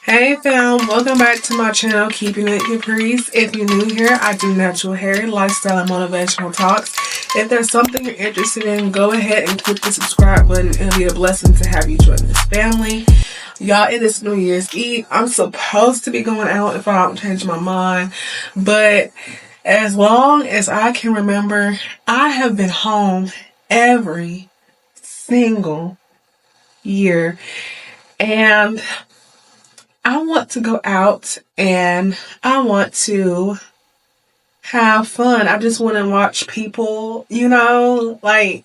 Hey fam, welcome back to my channel, Keeping It Caprice. If you're new here, I do natural hair, lifestyle, and motivational talks. If there's something you're interested in, go ahead and click the subscribe button. It'll be a blessing to have you join this family. Y'all, it is New Year's Eve. I'm supposed to be going out if I don't change my mind. But as long as I can remember, I have been home every single year. And I want to go out and I want to have fun. I just want to watch people, like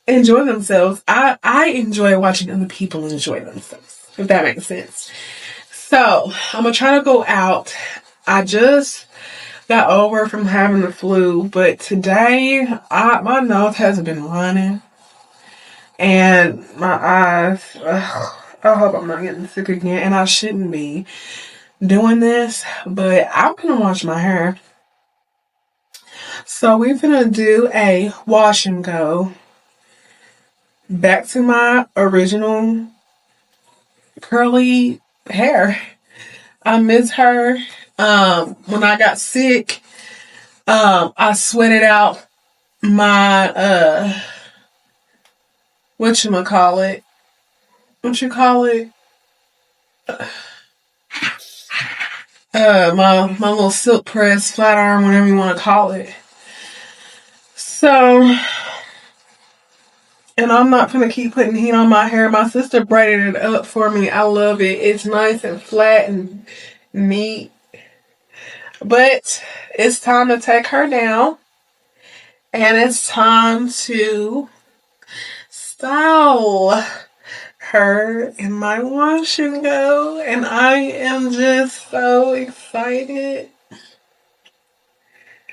enjoy themselves. I enjoy watching other people enjoy themselves, if that makes sense. So I'm going to try to go out. I just got over from having the flu, but today my nose hasn't been running and my eyes. I hope I'm not getting sick again, and I shouldn't be doing this, but I'm gonna wash my hair. So we're gonna do a wash and go back to my original curly hair. I miss her. When I got sick, I sweated out my what you call it? My little silk press, flat iron, whatever you want to call it. So, and I'm not gonna keep putting heat on my hair. My sister braided it up for me. I love it. It's nice and flat and neat. But it's time to take her down. And it's time to style her in my wash and go. And I am just so excited.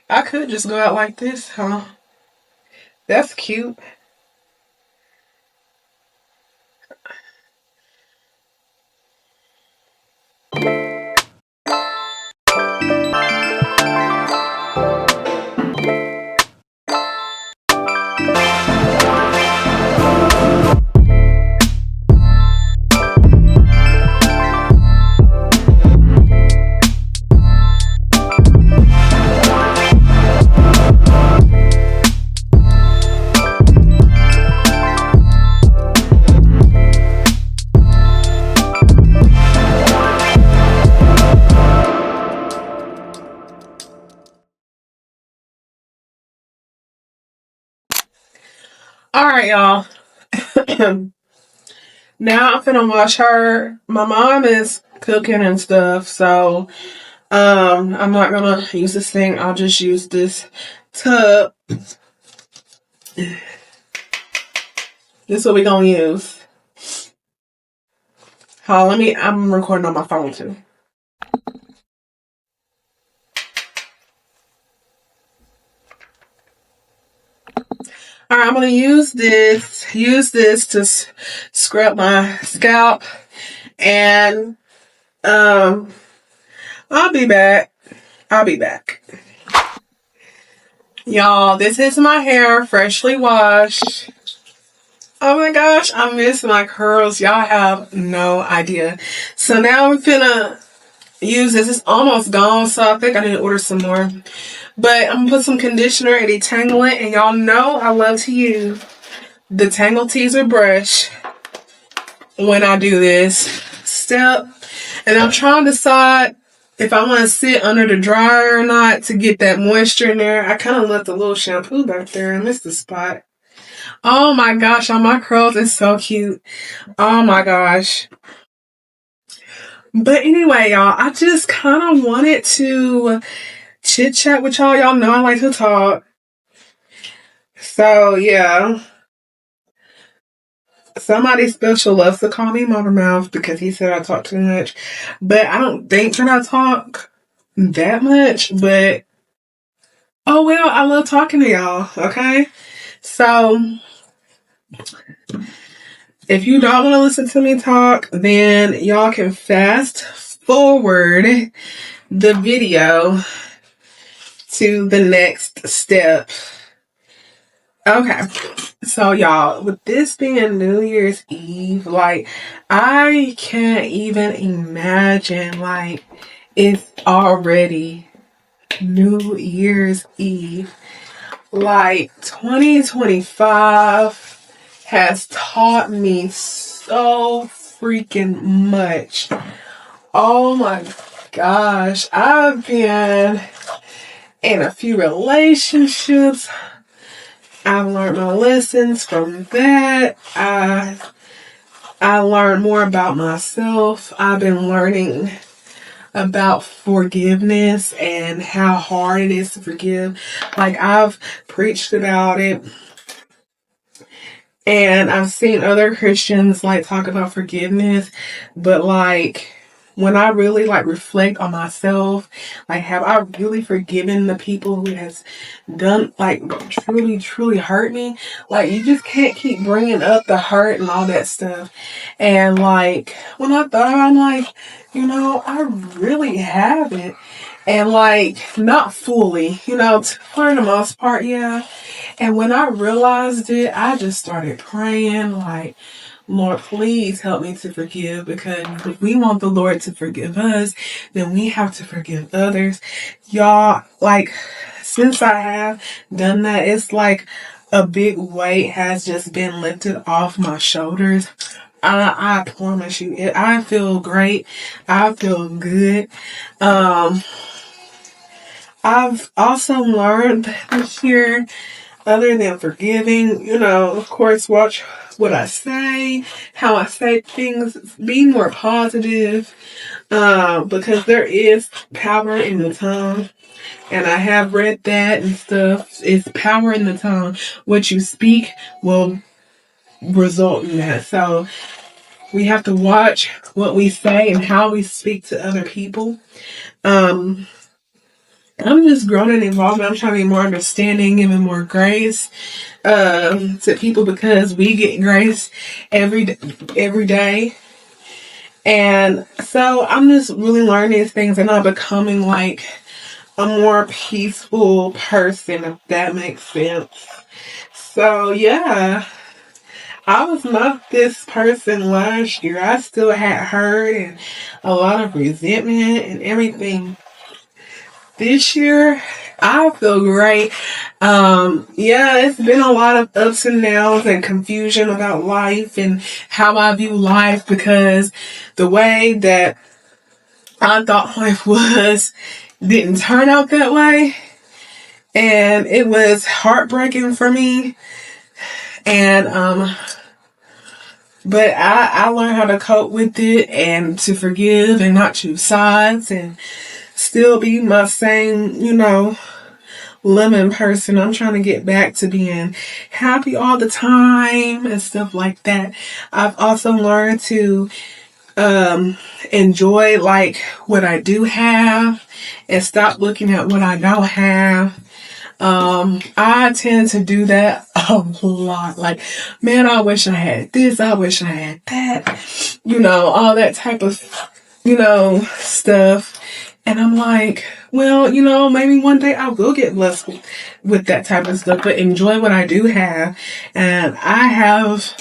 I could just go out like this, huh? That's cute. Alright, y'all. Now I'm finna wash her. My mom is cooking and stuff, so I'm not gonna use this thing. I'll just use this tub. This is what we gonna use. I'm recording on my phone too. Alright, I'm gonna use this to scrub my scalp, and I'll be back. Y'all, this is my hair, freshly washed. Oh my gosh, I miss my curls. Y'all have no idea. So now I'm finna use this. It's almost gone, so I think I need to order some more. But I'm gonna put some conditioner and detangle it. And y'all know I love to use the Tangle Teaser brush when I do this step. And I'm trying to decide if I want to sit under the dryer or not to get that moisture in there. I kind of left a little shampoo back there. I missed the spot. Oh my gosh, on my curls, it's so cute. Oh my gosh. But anyway, y'all, I just kind of wanted to chit chat with y'all. Y'all know I like to talk. So, yeah. Somebody special loves to call me Mama Mouth because he said I talk too much. But I don't think that I talk that much. But, oh well, I love talking to y'all, okay? So, if you don't want to listen to me talk, then y'all can fast forward the video to the next step. Okay. So y'all, with this being New Year's Eve, like I can't even imagine like it's already New Year's Eve. Like 2025 has taught me so freaking much. Oh my gosh, I've been in a few relationships. I've learned my lessons from that. I learned more about myself. I've been learning about forgiveness and how hard it is to forgive. Like I've preached about it, and I've seen other Christians like talk about forgiveness, but like when I really like reflect on myself, like have I really forgiven the people who has done like truly hurt me? Like you just can't keep bringing up the hurt and all that stuff. And like when I thought, I'm like, I really haven't. And like not fully, for the most part, yeah. And when I realized it, I just started praying like, Lord, please help me to forgive, because if we want the Lord to forgive us, then we have to forgive others. Y'all, like, since I have done that, it's like a big weight has just been lifted off my shoulders. I promise you, I feel great. I feel good. I've also learned this year, other than forgiving, of course, watch what I say, how I say things, be more positive, because there is power in the tongue. And I have read that and stuff. It's power in the tongue. What you speak will result in that. So we have to watch what we say and how we speak to other people. I'm just growing and evolving. I'm trying to be more understanding, giving more grace to people, because we get grace every day. And so I'm just really learning these things, and I'm becoming like a more peaceful person, if that makes sense. So yeah, I was not this person last year. I still had hurt and a lot of resentment and everything. This year, I feel great. Yeah, it's been a lot of ups and downs and confusion about life and how I view life, because the way that I thought life was didn't turn out that way. And it was heartbreaking for me. And, but I learned how to cope with it and to forgive and not choose sides and still be my same, lemon person. I'm trying to get back to being happy all the time and stuff like that. I've also learned to enjoy like what I do have and stop looking at what I don't have. I tend to do that a lot. Like, man, I wish I had this. I wish I had that. All that type of, stuff. And I'm like, well, maybe one day I will get blessed with that type of stuff, but enjoy what I do have. And I have,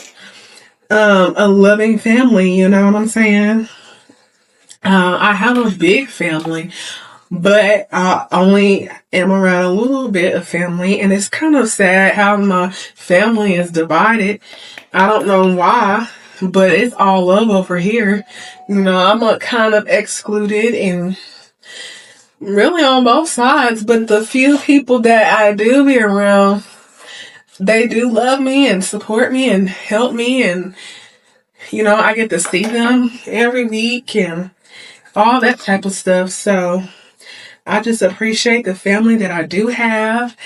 a loving family, you know what I'm saying? I have a big family, but I only am around a little bit of family, and it's kind of sad how my family is divided. I don't know why, but it's all love over here. I'm a kind of excluded and really on both sides, but the few people that I do be around, they do love me and support me and help me, and I get to see them every week and all that type of stuff. So I just appreciate the family that I do have.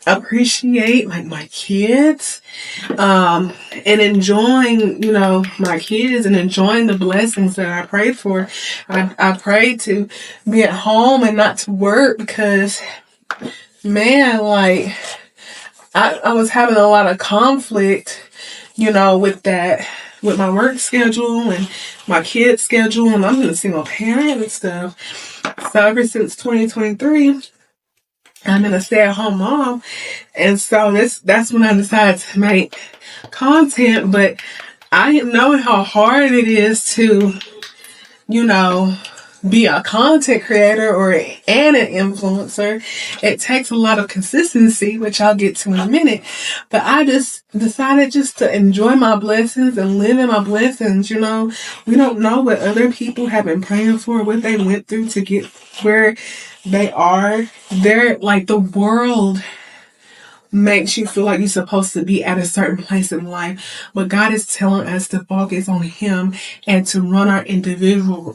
Appreciate like my kids, and enjoying, my kids and enjoying the blessings that I prayed for. I prayed to be at home and not to work, because man, like I was having a lot of conflict, with that, with my work schedule and my kids' schedule, and I'm a single parent and stuff. So ever since 2023, I'm in a stay-at-home mom, and so that's when I decided to make content. But I didn't know how hard it is to, you know, be a content creator and an influencer. It takes a lot of consistency, which I'll get to in a minute. But I just decided just to enjoy my blessings and live in my blessings. You know, we don't know what other people have been praying for, what they went through to get where they are. They're like, the world makes you feel like you're supposed to be at a certain place in life, but God is telling us to focus on Him and to run our individual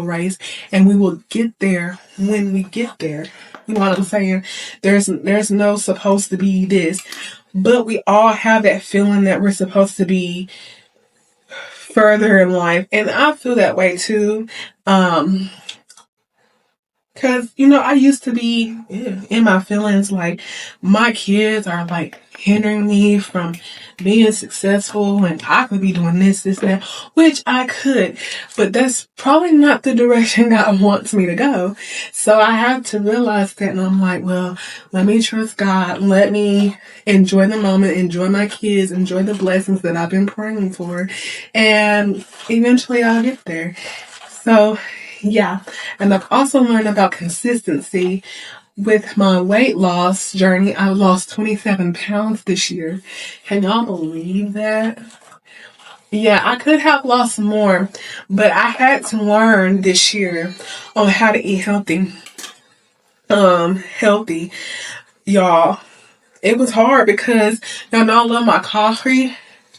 race, and we will get there when we get there. You know what I'm saying? There's no supposed to be this, but we all have that feeling that we're supposed to be further in life, and I feel that way too. Cause, you know, I used to be in my feelings like my kids are like hindering me from being successful, and I could be doing this, that, which I could, but that's probably not the direction God wants me to go. So I have to realize that, and I'm like, well, let me trust God. Let me enjoy the moment, enjoy my kids, enjoy the blessings that I've been praying for, and eventually I'll get there. So, yeah. And I've also learned about consistency with my weight loss journey. I lost 27 pounds this year. Can y'all believe that? Yeah, I could have lost more, but I had to learn this year on how to eat healthy. Healthy, y'all. It was hard because y'all know I love my coffee.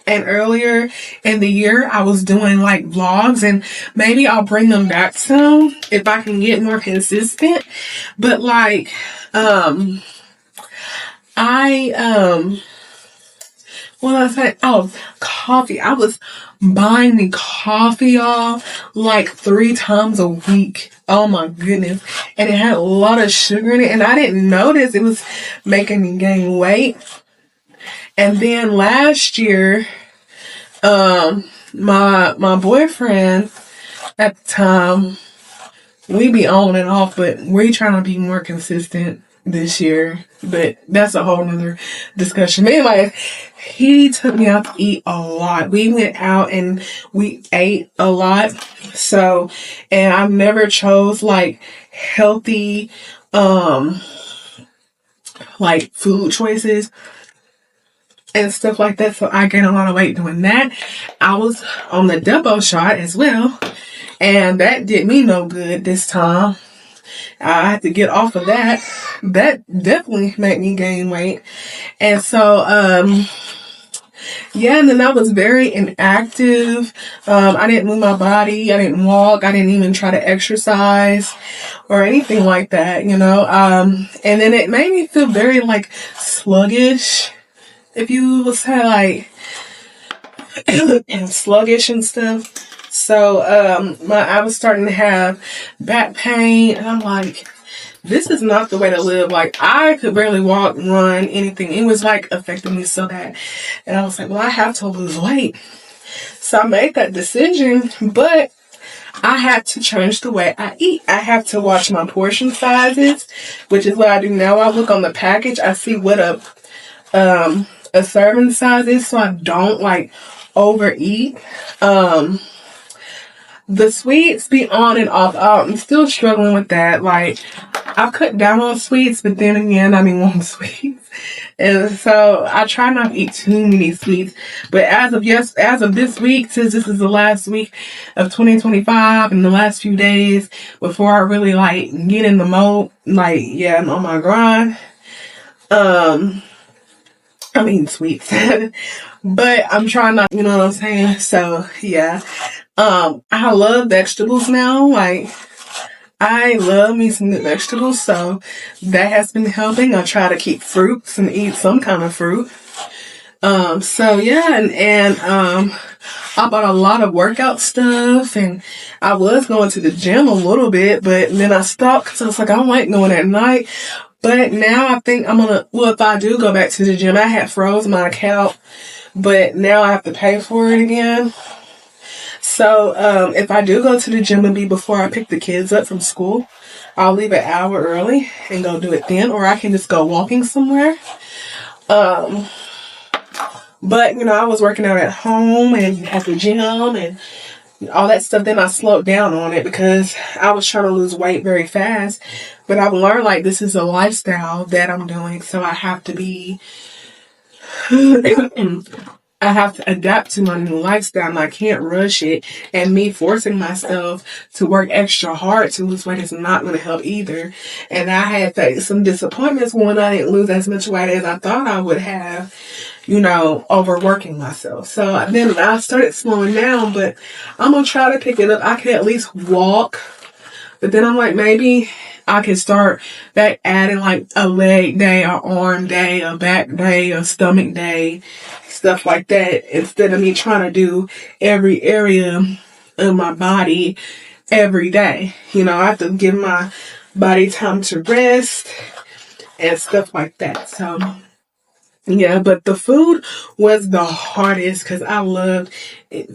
And earlier in the year, I was doing like vlogs, and maybe I'll bring them back some if I can get more consistent. But like, what was I saying? Oh, coffee. I was buying me coffee, y'all, like 3 times a week. Oh my goodness. And it had a lot of sugar in it, and I didn't notice it was making me gain weight. And then last year, my boyfriend at the time, we be on and off, but we trying to be more consistent this year. But that's a whole nother discussion. But anyway, he took me out to eat a lot. We went out and we ate a lot. So, and I've never chose like healthy, like food choices and stuff like that. So I gained a lot of weight doing that. I was on the Depo shot as well, and that did me no good this time. I had to get off of that. That definitely made me gain weight. And so, yeah, and then I was very inactive. I didn't move my body. I didn't walk. I didn't even try to exercise or anything like that, you know. And then it made me feel very like sluggish. If you will say like and sluggish and stuff. So I was starting to have back pain, and I'm like, this is not the way to live. Like, I could barely walk, run, anything. It was like affecting me so bad. And I was like, well, I have to lose weight. So I made that decision, but I had to change the way I eat. I have to watch my portion sizes, which is what I do now. I look on the package. I see what a serving size is, so I don't like overeat. The sweets be on and off. I'm still struggling with that. Like, I've cut down on sweets, but then again, I mean, want sweets. And so I try not to eat too many sweets. But as of this week, since this is the last week of 2025 and the last few days before I really like get in the mode, like, yeah, I'm on my grind. I'm eating sweets. But I'm trying not, you know what I'm saying? So, yeah. I love vegetables now. Like, I love me some good vegetables, so that has been helping. I try to keep fruits and eat some kind of fruit. So yeah, and I bought a lot of workout stuff, and I was going to the gym a little bit, but then I stopped because I was like, I don't like going at night. But now I think if I do go back to the gym, I had froze my account, but now I have to pay for it again. So, if I do go to the gym, it'll be before I pick the kids up from school. I'll leave an hour early and go do it then, or I can just go walking somewhere. But, you know, I was working out at home and at the gym and all that stuff. Then I slowed down on it because I was trying to lose weight very fast. But I've learned, like, this is a lifestyle that I'm doing. So I have to be, I have to adapt to my new lifestyle and I can't rush it. And me forcing myself to work extra hard to lose weight is not going to help either. And I had some disappointments when I didn't lose as much weight as I thought I would have, you know, overworking myself. So then I started slowing down, but I'm going to try to pick it up. I can at least walk. But then I'm like, maybe I can start back adding like a leg day, a arm day, a back day, a stomach day, stuff like that, instead of me trying to do every area of my body every day. You know, I have to give my body time to rest and stuff like that. So yeah, but the food was the hardest because I loved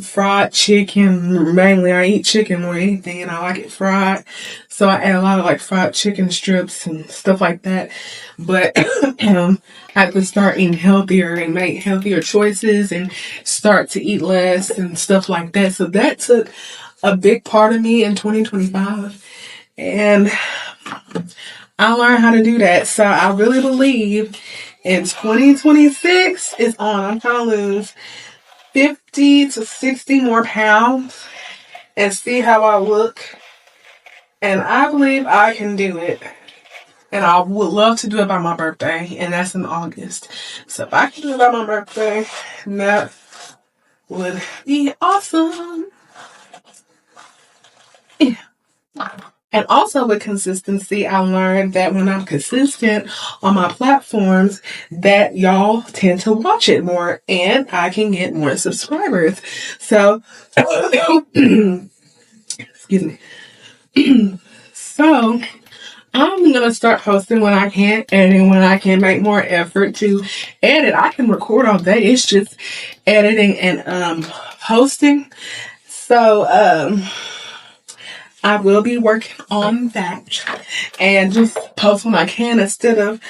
fried chicken. Mainly, I eat chicken more than anything, and I like it fried. So I add a lot of like fried chicken strips and stuff like that. But I had to start eating healthier and make healthier choices and start to eat less and stuff like that. So that took a big part of me in 2025. And I learned how to do that. So I really believe in 2026 is on. I'm trying to lose 50 to 60 more pounds and see how I look. And I believe I can do it. And I would love to do it by my birthday. And that's in August. So if I can do it by my birthday, that would be awesome. Yeah. And also with consistency, I learned that when I'm consistent on my platforms, that y'all tend to watch it more and I can get more subscribers. So, excuse me. So, I'm going to start posting when I can, editing when I can, make more effort to edit. I can record all day. It's just editing and posting. So, I will be working on that and just post when I can instead of,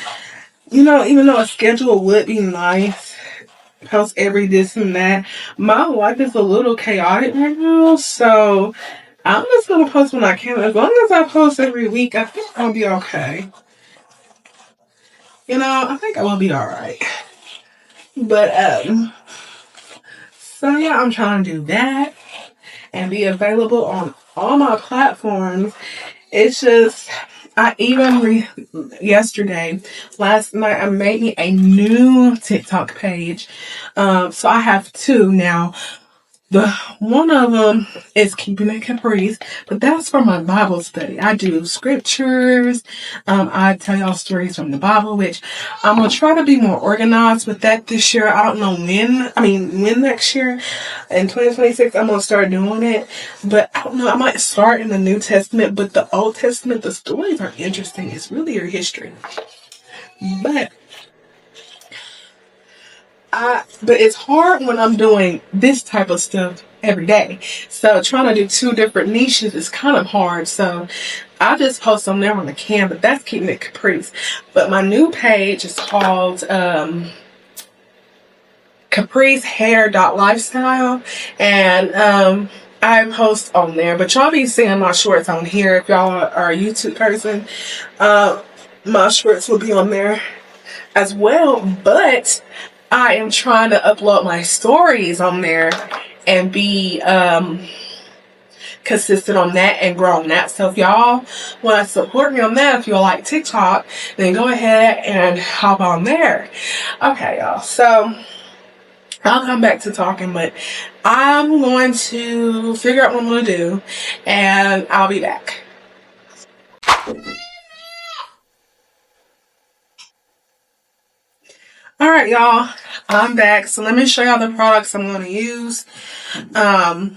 you know, even though a schedule would be nice, post every this and that. My life is a little chaotic right now, so I'm just going to post when I can. As long as I post every week, I think I'll be okay. You know, I think I will be alright. But, so yeah, I'm trying to do that and be available on all my platforms. It's just, last night, I made me a new TikTok page. So I have two now. One of them is Keeping It Caprice, but that's for my Bible study. I do scriptures. I tell y'all stories from the Bible, which I'm going to try to be more organized with that this year. I don't know when next year in 2026 I'm going to start doing it, but I don't know. I might start in the New Testament, but the Old Testament, the stories are interesting. It's really your history. But it's hard when I'm doing this type of stuff every day. So trying to do two different niches is kind of hard. So I just post on there when I can, but that's Keeping It Caprice. But my new page is called Caprice Hair Lifestyle, and I post on there. But y'all be seeing my shorts on here if y'all are a YouTube person. My shorts will be on there as well, but I am trying to upload my stories on there and be consistent on that and grow on that. So if y'all want to support me on that, if you like TikTok, then go ahead and hop on there. Okay, y'all. So I'll come back to talking, but I'm going to figure out what I'm going to do, and I'll be back. Alright, y'all, I'm back. So let me show y'all the products I'm going to use. I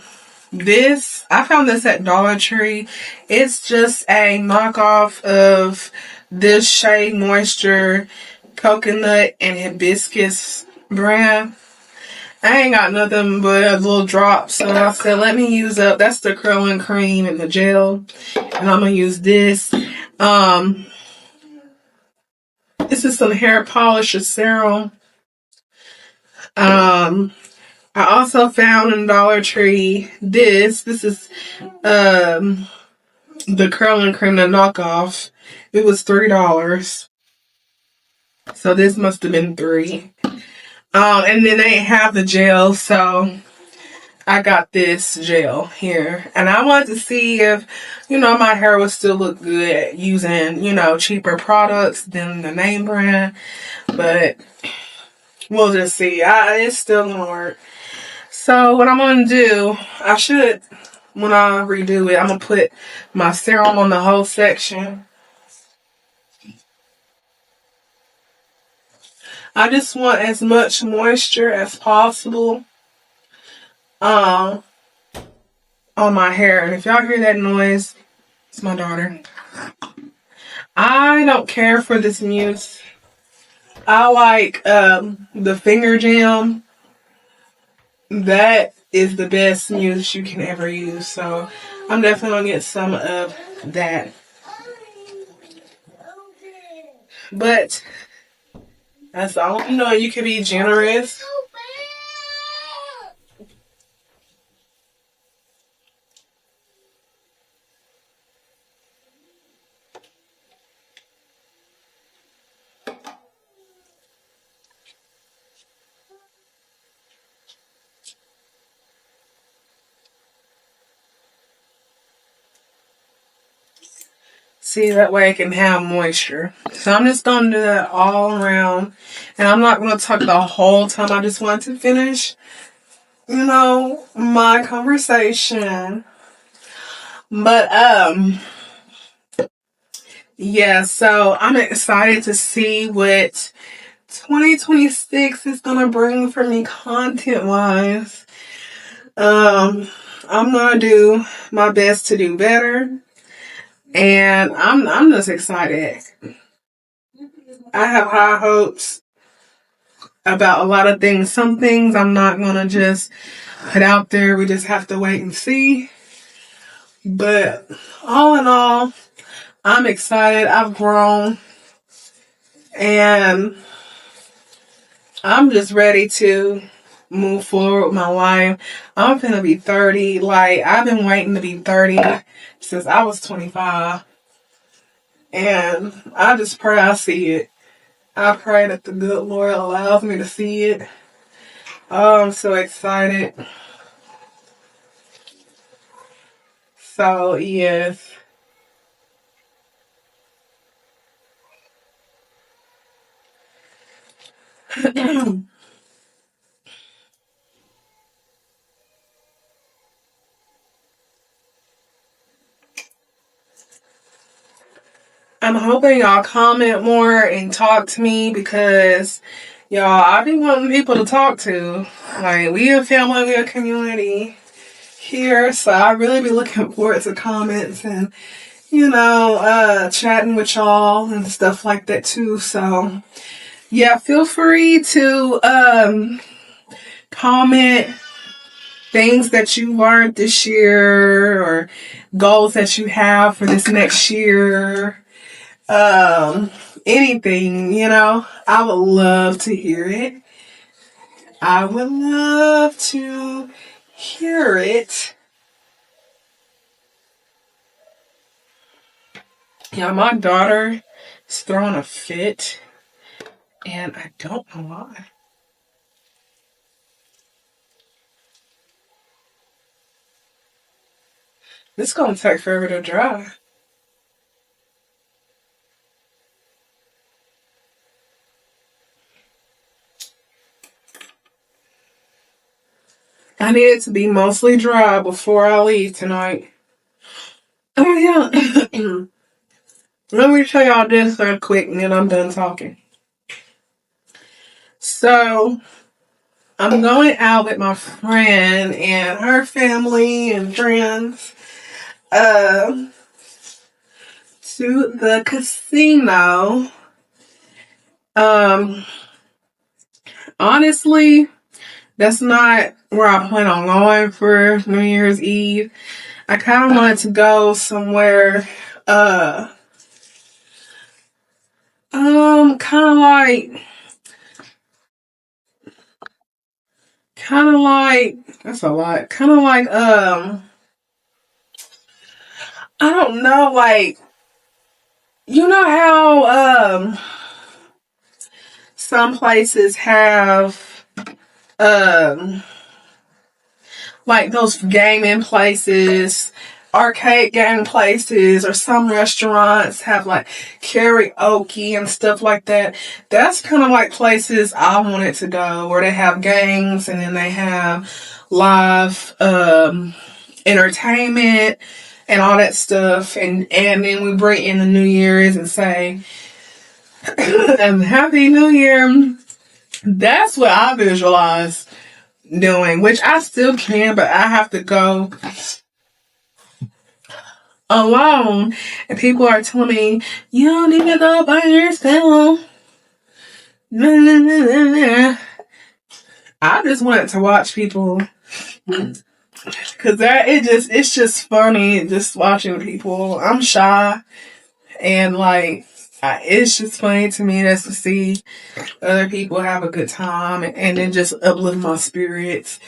found this at Dollar Tree. It's just a knockoff of this Shea Moisture coconut and hibiscus brand. I ain't got nothing but a little drop, so I said let me use up, that's the curling cream and the gel, and I'm going to use this. Um, this is some hair polisher serum. I also found in Dollar Tree this. This is the curling cream, the knockoff. It was $3. So this must have been $3. And then they have the gel, so I got this gel here. And I wanted to see if, my hair would still look good using, cheaper products than the name brand. But we'll just see. It's still gonna work. So what I'm gonna do, when I redo it, I'm gonna put my serum on the whole section. I just want as much moisture as possible on my hair. And if y'all hear that noise, it's my daughter. I don't care for this mousse. I like the finger jam. That is the best mousse you can ever use. So I'm definitely gonna get some of that. But that's all. You can be generous. See, that way I can have moisture. So I'm just going to do that all around. And I'm not going to talk the whole time. I just want to finish, my conversation. But, yeah, so I'm excited to see what 2026 is going to bring for me content-wise. I'm going to do my best to do better. And I'm just excited. I have high hopes about a lot of things. Some things I'm not going to just put out there. We just have to wait and see. But all in all, I'm excited. I've grown. And I'm just ready to move forward with my life. I'm finna be 30. Like, I've been waiting to be 30 since I was 25. And I just pray I see it. I pray that the good Lord allows me to see it. Oh, I'm so excited. So, yes. I'm hoping y'all comment more and talk to me because, y'all, I be wanting people to talk to. Like, we a family, we a community here, so I really be looking forward to comments and, chatting with y'all and stuff like that too. So, yeah, feel free to comment things that you learned this year or goals that you have for this next year. Anything, I would love to hear it. I would love to hear it. Yeah, my daughter is throwing a fit, and I don't know why. This is gonna take forever to dry. I need it to be mostly dry before I leave tonight. Oh yeah. Let me show y'all this real quick and then I'm done talking. So, I'm going out with my friend and her family and friends to the casino. Honestly, that's not where I plan on going for New Year's Eve. I kind of wanted to go somewhere kind of like, that's a lot. Kind of like, I don't know, like, you know how, some places have, um, like those gaming places, arcade game places, or some restaurants have like karaoke and stuff like that. That's kind of like places I wanted to go where they have games and then they have live entertainment and all that stuff. And then we bring in the New Year's and say, Happy New Year. That's what I visualize doing, which I still can, but I have to go alone. And people are telling me, you don't need to go by yourself. I just wanted to watch people, because it's just funny just watching people. I'm shy, and like, it's just funny to me just to see other people have a good time, and it just uplift my spirits.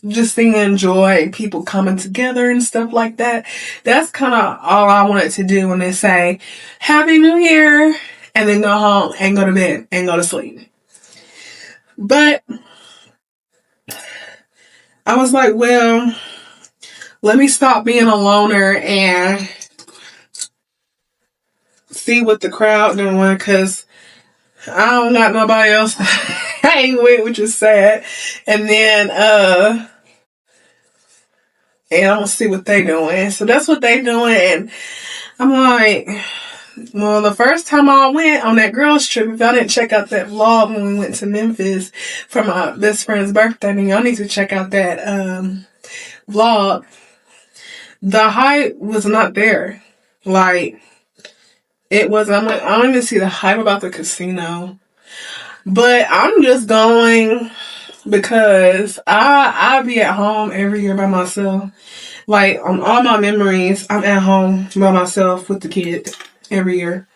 Just seeing joy, people coming together and stuff like that. That's kind of all I wanted to do when they say Happy New Year, and then go home and go to bed and go to sleep. But I was like, well, let me stop being a loner and see what the crowd doing, because I don't got nobody else to hang with, which is sad. And then and I'm gonna see what they doing. So that's what they doing, and I'm like, well, the first time I went on that girls trip, if y'all didn't check out that vlog when we went to Memphis for my best friend's birthday, then y'all need to check out that vlog. The hype was not there. Like, it was, I'm like, I don't even see the hype about the casino. But I'm just going because I be at home every year by myself. Like, on all my memories, I'm at home by myself with the kids every year.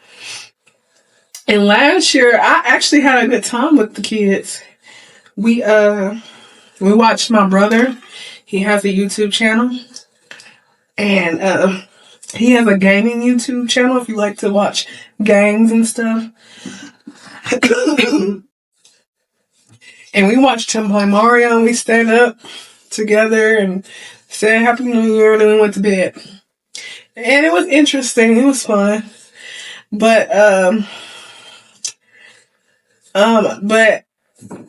And last year, I actually had a good time with the kids. We watched my brother. He has a YouTube channel. And he has a gaming YouTube channel if you like to watch games and stuff. And we watched him play Mario, and we stayed up together and said Happy New Year, and then we went to bed. And it was interesting. It was fun. But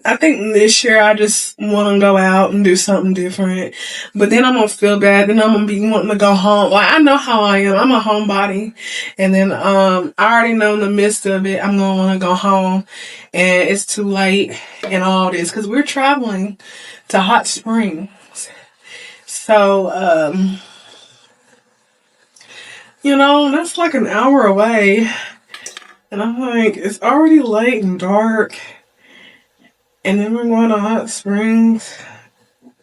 I think this year I just want to go out and do something different. But then I'm going to feel bad. Then I'm going to be wanting to go home. Like, I know how I am. I'm a homebody. And then I already know in the midst of it, I'm going to want to go home. And it's too late and all this. Because we're traveling to Hot Springs. So, that's like an hour away. And I'm like, it's already late and dark. And then we're going to Hot Springs.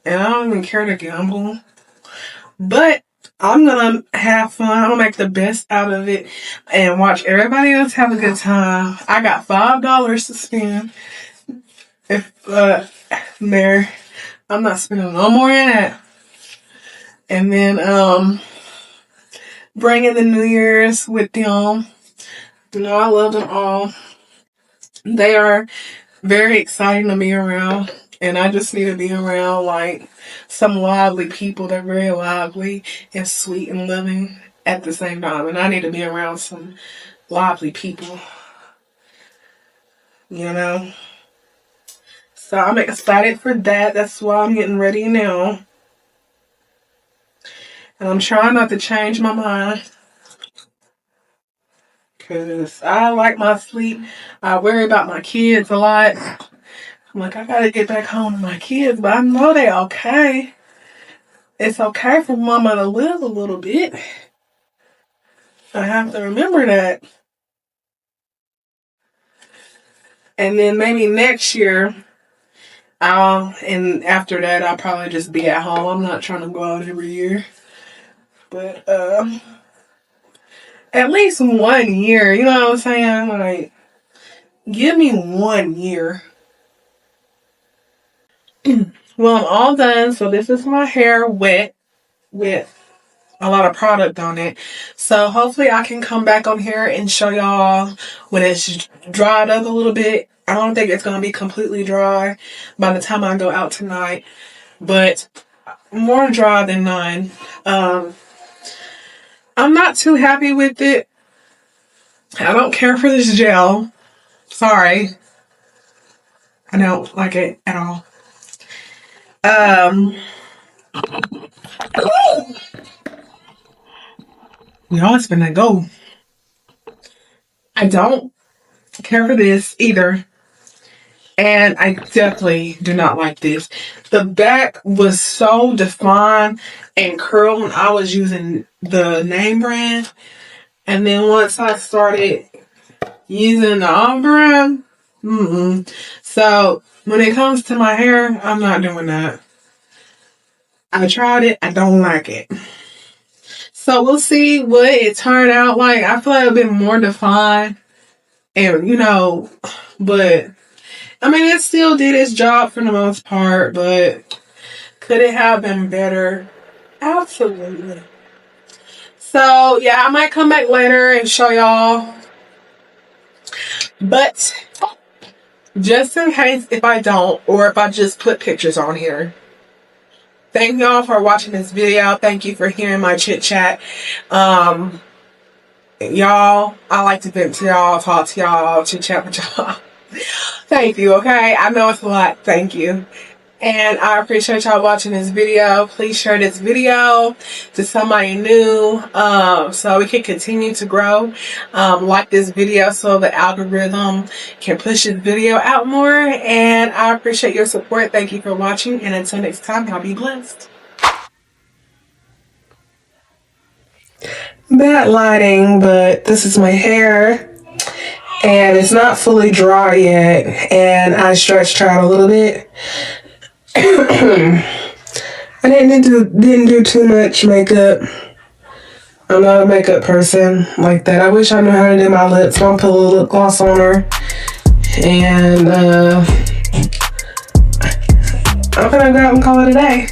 And I don't even care to gamble. But I'm going to have fun. I'm going to make the best out of it. And watch everybody else have a good time. I got $5 to spend. If there. I'm not spending no more than that. And then bring in the New Year's with them. I love them all. They are very exciting to be around. And I just need to be around, like, some lively people that are very lively and sweet and loving at the same time. And I need to be around some lively people. So I'm excited for that. That's why I'm getting ready now. And I'm trying not to change my mind. Because I like my sleep. I worry about my kids a lot. I'm like, I gotta get back home to my kids, but I know they're okay. It's okay for mama to live a little bit. I have to remember that. And then maybe next year, and after that, I'll probably just be at home. I'm not trying to go out every year. But, at least 1 year, you know what I'm saying? Like, Give me 1 year. Well, I'm all done. So this is my hair wet with a lot of product on it. So hopefully I can come back on here and show y'all when it's dried up a little bit. I don't think it's going to be completely dry by the time I go out tonight, but more dry than none. I'm not too happy with it. I don't care for this gel. Sorry. I don't like it at all. We all finna go. I don't care for this either. And I definitely do not like this. The back was so defined and curled when I was using the name brand. And then once I started using the on brand, so when it comes to my hair, I'm not doing that. I tried it. I don't like it. So we'll see what it turned out like. I feel like a bit more defined. And, but I mean, it still did its job for the most part, but could it have been better? Absolutely. So, yeah, I might come back later and show y'all. But just in case if I don't, or if I just put pictures on here. Thank y'all for watching this video. Thank you for hearing my chit chat. Y'all, I like to vent to y'all, talk to y'all, chit chat with y'all. Thank you, okay? I know it's a lot. Thank you. And I appreciate y'all watching this video. Please share this video to somebody new so we can continue to grow. Like this video so the algorithm can push this video out more. And I appreciate your support. Thank you for watching. And until next time, y'all be blessed. Bad lighting, but this is my hair. And it's not fully dry yet. And I stretched out a little bit. I didn't do too much makeup. I'm not a makeup person like that. I wish I knew how to do my lips. I'm gonna put a little lip gloss on her. And I'm gonna go out and call it a day.